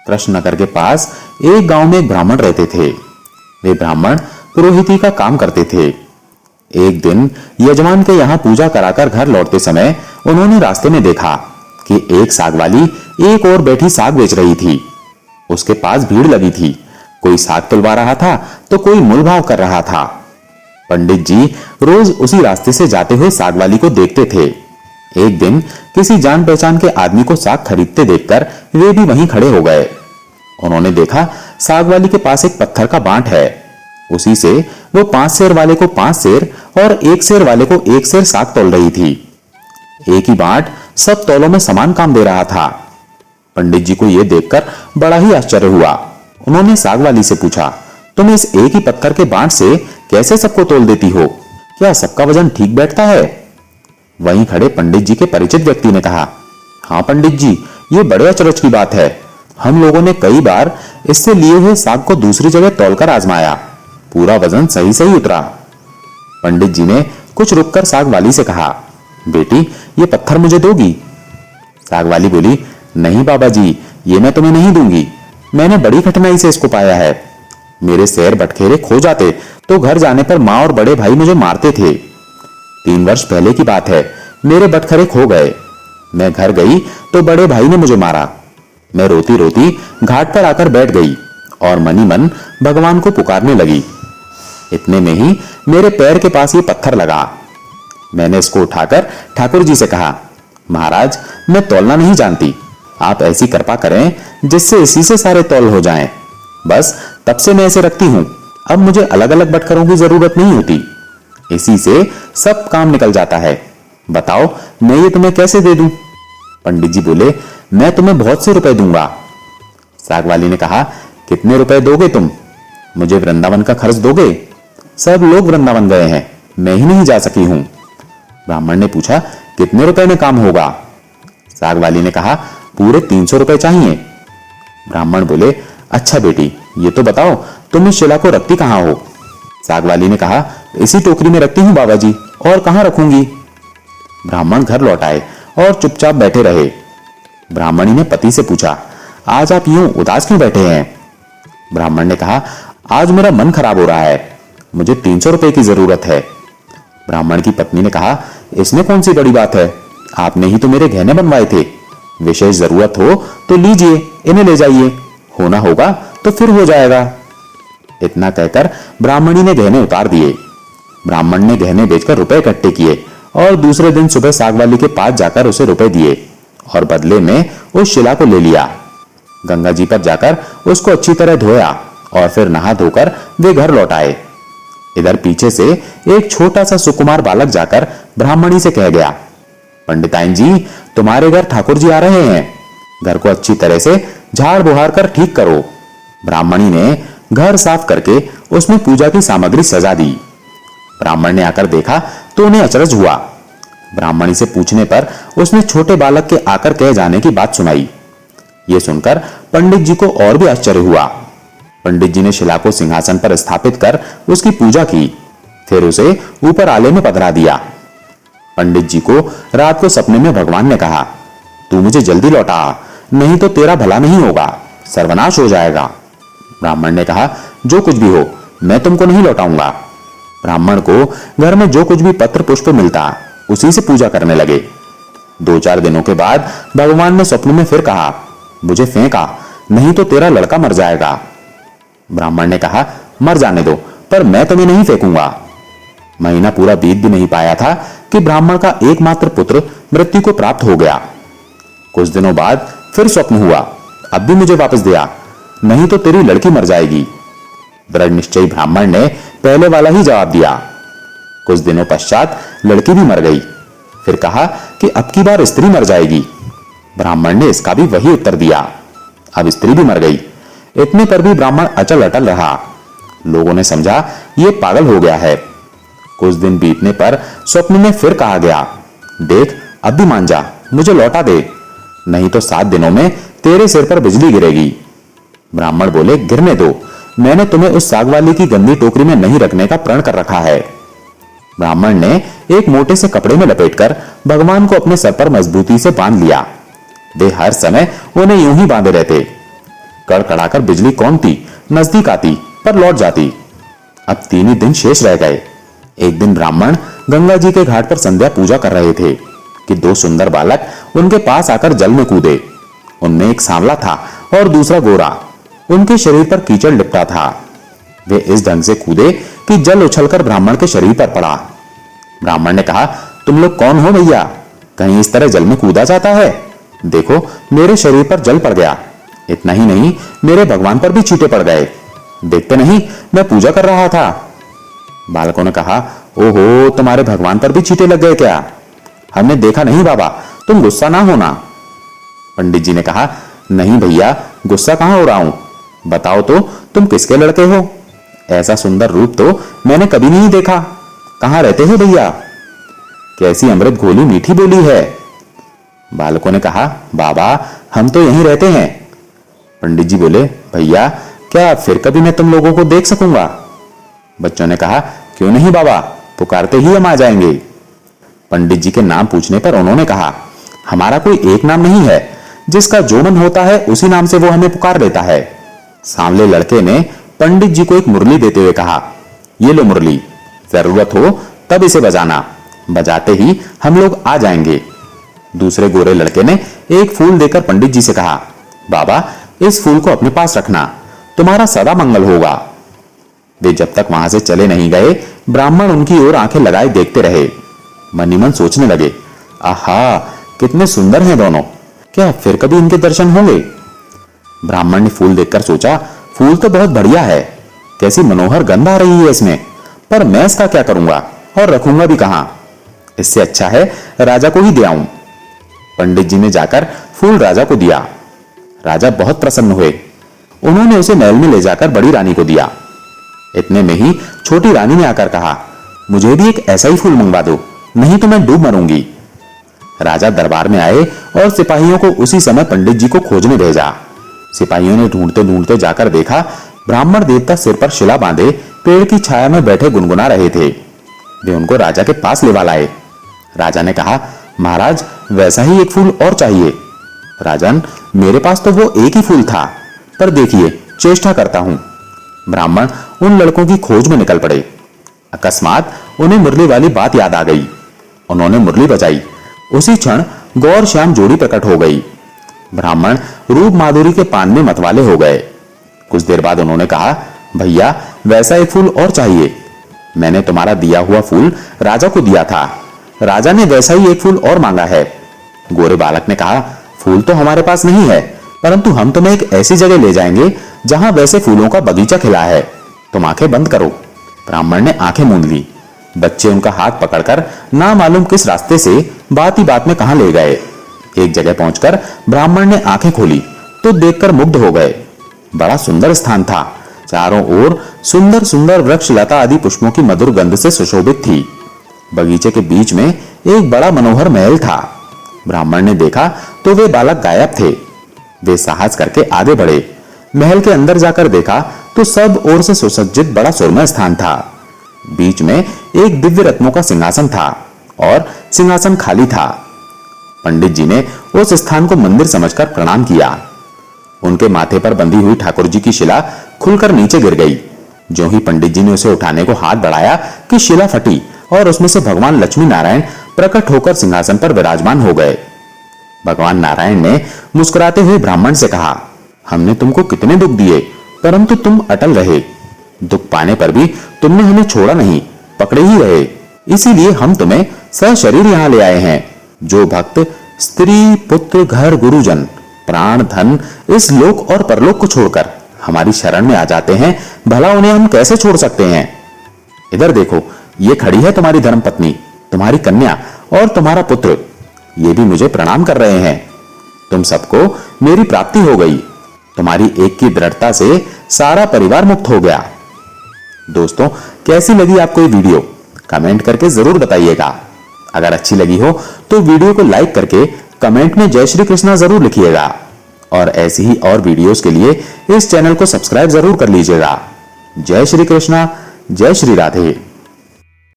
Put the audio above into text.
कृष्णनगर के पास एक गांव में एक ब्राह्मण रहते थे। वे ब्राह्मण पुरोहिती का काम करते थे। एक दिन यजमान के यहाँ पूजा कराकर घर लौटते समय उन्होंने रास्ते में देखा कि एक साग वाली एक और बैठी साग बेच रही थी। उसके पास भीड़ लगी थी। कोई साग तुलवा रहा था तो कोई मूलभाव कर रहा था। पंडित जी रोज उसी रास्ते से जाते हुए साग वाली को देखते थे। एक दिन किसी जान पहचान के आदमी को साग खरीदते देखकर वे भी वहीं खड़े हो गए। उन्होंने देखा साग वाली के पास एक पत्थर का बांट है। उसी से वो 5 सेर वाले को 5 सेर और 1 सेर वाले को 1 सेर साग तौल रही थी। एक ही बांट सब तौलों में समान काम दे रहा था। पंडित जी को यह देखकर बड़ा ही आश्चर्य हुआ। उन्होंने साग वाली से पूछा, तुम इस एक ही पत्थर के बांट से कैसे सबको तौल देती हो? क्या सबका वजन ठीक बैठता है? वहीं खड़े पंडित जी के परिचित व्यक्ति ने कहा, हाँ पंडित जी, ये बड़े अचरज की बात है। हम लोगों ने कई बार इससे लिए हुए साग को दूसरी जगह तौलकर आजमाया, पूरा वजन सही सही उतरा। पंडित जी ने कुछ रुककर साग वाली से कहा, बेटी ये पत्थर मुझे दोगी? साग वाली बोली, नहीं बाबा जी, ये मैं तुम्हें नहीं दूंगी। मैंने बड़ी कठिनाई से इसको पाया है। मेरे सेर बटखेरे खो जाते तो घर जाने पर माँ और बड़े भाई मुझे मारते थे। 3 वर्ष पहले की बात है, मेरे बटखरे खो गए। मैं घर गई तो बड़े भाई ने मुझे मारा। मैं रोती रोती घाट पर आकर बैठ गई और मनी मन भगवान को पुकारने लगी। इतने में ही मेरे पैर के पास ये पत्थर लगा। मैंने इसको उठाकर ठाकुर जी से कहा, महाराज मैं तौलना नहीं जानती, आप ऐसी कृपा करें जिससे इसी से सारे तौल हो जाएं। बस तब से मैं ऐसे रखती हूं, अब मुझे अलग अलग बटखरों की जरूरत नहीं होती, इसी से सब काम निकल जाता है। बताओ मैं ये तुम्हें कैसे दे दूं? पंडित जी बोले, मैं तुम्हें बहुत से रुपए दूंगा। साग वाली ने कहा, कितने रुपए दोगे तुम? मुझे वृंदावन का खर्च दोगे? सब लोग वृंदावन गए हैं, मैं ही नहीं जा सकी हूं। ब्राह्मण ने पूछा, कितने रुपए में काम होगा? साग वाली ने कहा, पूरे 300 रुपए चाहिए। ब्राह्मण बोले, अच्छा बेटी ये तो बताओ तुम इस शिला को रखती कहां हो? साग वाली ने कहा, इसी टोकरी में रखती हूं बाबा जी, और कहां रखूंगी? ब्राह्मण घर लौट आए और चुपचाप बैठे रहे। ब्राह्मणी ने पति से पूछा, आज आप यूं उदास क्यों बैठे हैं? ब्राह्मण ने कहा, आज मेरा मन खराब हो रहा है, मुझे 300 रुपए की जरूरत है। ब्राह्मण की पत्नी ने कहा, इसमें कौन सी बड़ी बात है, आपने ही तो मेरे गहने बनवाए थे। विशेष जरूरत हो तो लीजिए, इन्हें ले जाइए, होना होगा तो फिर हो जाएगा। इतना कहकर ब्राह्मणी ने गहने उतार दिए। ब्राह्मण ने गहने बेचकर रुपए इकट्ठे किए और दूसरे दिन सुबह साग वाली के पास जाकर उसे रुपए दिए और बदले में उस शिला को ले लिया। गंगा जी पर जाकर उसको अच्छी तरह धोया और फिर नहा धोकर वे घर लौट आए। इधर पीछे से एक छोटा सा सुकुमार बालक जाकर ब्राह्मणी से कह गया, पंडिताइन जी तुम्हारे घर ठाकुर जी आ रहे हैं, घर को अच्छी तरह से झाड़ बुहार कर ठीक करो। ब्राह्मणी ने घर साफ करके उसमें पूजा की सामग्री सजा दी। ब्राह्मण ने आकर देखा तो उन्हें अचरज हुआ। ब्राह्मणी से पूछने पर उसने छोटे बालक के आकर कह जाने की बात सुनाई। ये सुनकर पंडित जी को और भी आश्चर्य हुआ। पंडित जी ने शिला को सिंहासन पर स्थापित कर उसकी पूजा की, फिर उसे ऊपर आले में पधरा दिया। पंडित जी को रात को सपने में भगवान ने कहा, तू मुझे जल्दी लौटा, नहीं तो तेरा भला नहीं होगा, सर्वनाश हो जाएगा। ब्राह्मण ने कहा, जो कुछ भी हो मैं तुमको नहीं लौटाऊंगा। ब्राह्मण को घर में जो कुछ भी पत्र पुष्प मिलता उसी से पूजा करने लगे। 2-4 दिनों के बाद भगवान ने स्वप्न में फिर कहा, मुझे फेंका, नहीं तो तेरा लड़का मर जाएगा। ब्राह्मण ने कहा, मर जाने दो, पर मैं तुम्हें नहीं फेंकूंगा। महीना पूरा बीत भी नहीं पाया था कि ब्राह्मण का एकमात्र पुत्र मृत्यु को प्राप्त हो गया। कुछ दिनों बाद फिर स्वप्न हुआ, अब भी मुझे वापस दिया, नहीं तो तेरी लड़की मर जाएगी। दृढ़ निश्चयी ब्राह्मण ने पहले वाला ही जवाब दिया। कुछ दिनों पश्चात लड़की भी मर गई। फिर कहा कि अब की बार स्त्री मर जाएगी। ब्राह्मण ने इसका भी वही उत्तर दिया। अब स्त्री भी मर गई। इतने पर भी ब्राह्मण अचल अटल रहा। लोगों ने समझा ये पागल हो गया है। कुछ दिन बीतने पर स्वप्न में फिर कहा गया, देख अब भी मान जा, मुझे लौटा दे, नहीं तो 7 दिनों में तेरे सिर पर बिजली गिरेगी। ब्राह्मण बोले, गिरने दो, मैंने तुम्हें उस साग वाली की गंदी टोकरी में नहीं रखने का प्रण कर रखा है। ब्राह्मण ने एक मोटे से कपड़े में लपेटकर भगवान को अपने सर पर मजबूती से बांध लिया। वे हर समय उन्हें यूं ही बांधे रहते। कड़कड़ाकर बिजली कौनती, नजदीक आती पर लौट जाती। अब 3 ही दिन शेष रह गए। एक दिन ब्राह्मण गंगा जी के घाट पर संध्या पूजा कर रहे थे कि 2 सुंदर बालक उनके पास आकर जल में कूदे। उनमें एक सांवला था और दूसरा गोरा। उनके शरीर पर कीचड़ लिपटा था। वे इस ढंग से कूदे कि जल उछलकर ब्राह्मण के शरीर पर पड़ा। ब्राह्मण ने कहा, तुम लोग कौन हो भैया? कहीं इस तरह जल में कूदा जाता है? देखो मेरे शरीर पर जल पड़ गया। इतना ही नहीं, मेरे भगवान पर भी छींटे पड़ गए। देखते नहीं, मैं पूजा कर रहा था। बालकों ने कहा, ओहो, तुम्हारे भगवान पर भी छींटे लग गए क्या? हमने देखा नहीं बाबा, तुम गुस्सा ना होना। पंडित जी ने कहा, नहीं भैया, गुस्सा कहां हो रहा हूं। बताओ तो तुम किसके लड़के हो? ऐसा सुंदर रूप तो मैंने कभी नहीं देखा। कहां रहते हो भैया? कैसी अमृत घोली मीठी बोली है। बालकों ने कहा, बाबा हम तो यहीं रहते हैं। पंडित जी बोले, भैया क्या फिर कभी मैं तुम लोगों को देख सकूंगा? बच्चों ने कहा, क्यों नहीं बाबा, पुकारते ही हम आ जाएंगे। पंडित जी के नाम पूछने पर उन्होंने कहा, हमारा कोई एक नाम नहीं है, जिसका जो मन होता है उसी नाम से वो हमें पुकार लेता है। सांवले लड़के ने पंडित जी को एक मुरली देते हुए कहा, ये लो मुरली, जरूरत हो तब इसे बजाना, बजाते ही हम लोग आ जाएंगे। दूसरे गोरे लड़के ने एक फूल देकर पंडित जी से कहा, बाबा इस फूल को अपने पास रखना, तुम्हारा सदा मंगल होगा। वे जब तक वहां से चले नहीं गए, ब्राह्मण उनकी ओर आंखें लगाए देखते रहे। मन ही मन सोचने लगे, आहा कितने सुंदर हैं दोनों, क्या फिर कभी इनके दर्शन होंगे? ब्राह्मण ने फूल देखकर सोचा, फूल तो बहुत बढ़िया है, कैसी मनोहर गंध आ रही है इसमें, पर मैं इसका क्या करूंगा और रखूंगा भी कहां? इससे अच्छा है राजा को ही दे आऊं। पंडित जी ने जाकर फूल राजा को दिया। राजा बहुत प्रसन्न हुए। उन्होंने उसे महल में ले जाकर बड़ी रानी को दिया। इतने में ही छोटी रानी ने आकर कहा, मुझे भी एक ऐसा ही फूल मंगवा दो, नहीं तो मैं डूब मरूंगी। राजा दरबार में आए और सिपाहियों को उसी समय पंडित जी को खोजने भेजा। सिपाहियों ने ढूंढते ढूंढते जाकर देखा, ब्राह्मण देवता सिर पर शिला बांधे पेड़ की छाया में बैठे गुनगुना रहे थे। वे उनको राजा के पास लेवा लाए। राजा ने कहा, महाराज वैसा ही एक फूल और चाहिए। राजन, मेरे पास तो वो एक ही फूल था, पर देखिए चेष्टा करता हूं। ब्राह्मण उन लड़कों की खोज में निकल पड़े। अकस्मात उन्हें मुरली वाली बात याद आ गई। उन्होंने मुरली बजाई। उसी क्षण गौर श्याम जोड़ी प्रकट हो गई। ब्राह्मण रूप माधुरी के पान में मतवाले हो गए। कुछ देर बाद उन्होंने कहा, भैया वैसा एक फूल और चाहिए। मैंने तुम्हारा दिया हुआ फूल राजा को दिया था, राजा ने वैसा ही एक फूल और मांगा है। गोरे बालक ने कहा, फूल तो हमारे पास नहीं है, परंतु हम तुम्हें एक ऐसी जगह ले जाएंगे जहां वैसे फूलों का बगीचा खिला है, तुम आंखें बंद करो। ब्राह्मण ने आंखें मूंद ली। बच्चे उनका हाथ पकड़कर ना मालूम किस रास्ते से बात ही बात में कहां ले गए। एक जगह पहुंचकर ब्राह्मण ने आंखें खोली तो देखकर मुग्ध हो गए। बड़ा सुंदर स्थान था। चारों ओर सुंदर सुंदर वृक्ष लता आदि पुष्पों की मधुर गंध से सुशोभित थी। बगीचे के बीच में एक बड़ा मनोहर महल था। ब्राह्मण ने देखा तो वे बालक गायब थे। वे साहस करके आगे बढ़े। महल के अंदर जाकर देखा तो सब ओर से सुसज्जित बड़ा सुरमय स्थान था। बीच में एक दिव्य रत्नों का सिंहासन था और सिंहासन खाली था। पंडित जी ने उस स्थान को मंदिर समझकर प्रणाम किया। उनके माथे पर बंधी हुई ठाकुर जी की शिला खुलकर नीचे गिर गई। जो ही पंडित जी ने उसे उठाने को हाथ बढ़ाया कि शिला फटी और उसमें से भगवान लक्ष्मी नारायण प्रकट होकर सिंहासन पर विराजमान हो गए। भगवान नारायण ने मुस्कुराते हुए ब्राह्मण से कहा, हमने तुमको कितने दुख दिए, परंतु तुम अटल रहे। दुख पाने पर भी तुमने हमें छोड़ा नहीं, पकड़े ही रहे। इसीलिए हम तुम्हें सशरीर यहाँ ले आए हैं। जो भक्त स्त्री पुत्र घर गुरुजन प्राण धन इस लोक और परलोक को छोड़कर हमारी शरण में आ जाते हैं, भला उन्हें हम कैसे छोड़ सकते हैं। इधर देखो, ये खड़ी है तुम्हारी धर्मपत्नी, तुम्हारी कन्या और तुम्हारा पुत्र, ये भी मुझे प्रणाम कर रहे हैं। तुम सबको मेरी प्राप्ति हो गई। तुम्हारी एक की दृढ़ता से सारा परिवार मुक्त हो गया। दोस्तों, कैसी लगी आपको ये वीडियो कमेंट करके जरूर बताइएगा। अगर अच्छी लगी हो तो वीडियो को लाइक करके कमेंट में जय श्री कृष्णा जरूर लिखिएगा और ऐसी ही और वीडियोस के लिए इस चैनल को सब्सक्राइब जरूर कर लीजिएगा। जय श्री कृष्णा, जय श्री राधे।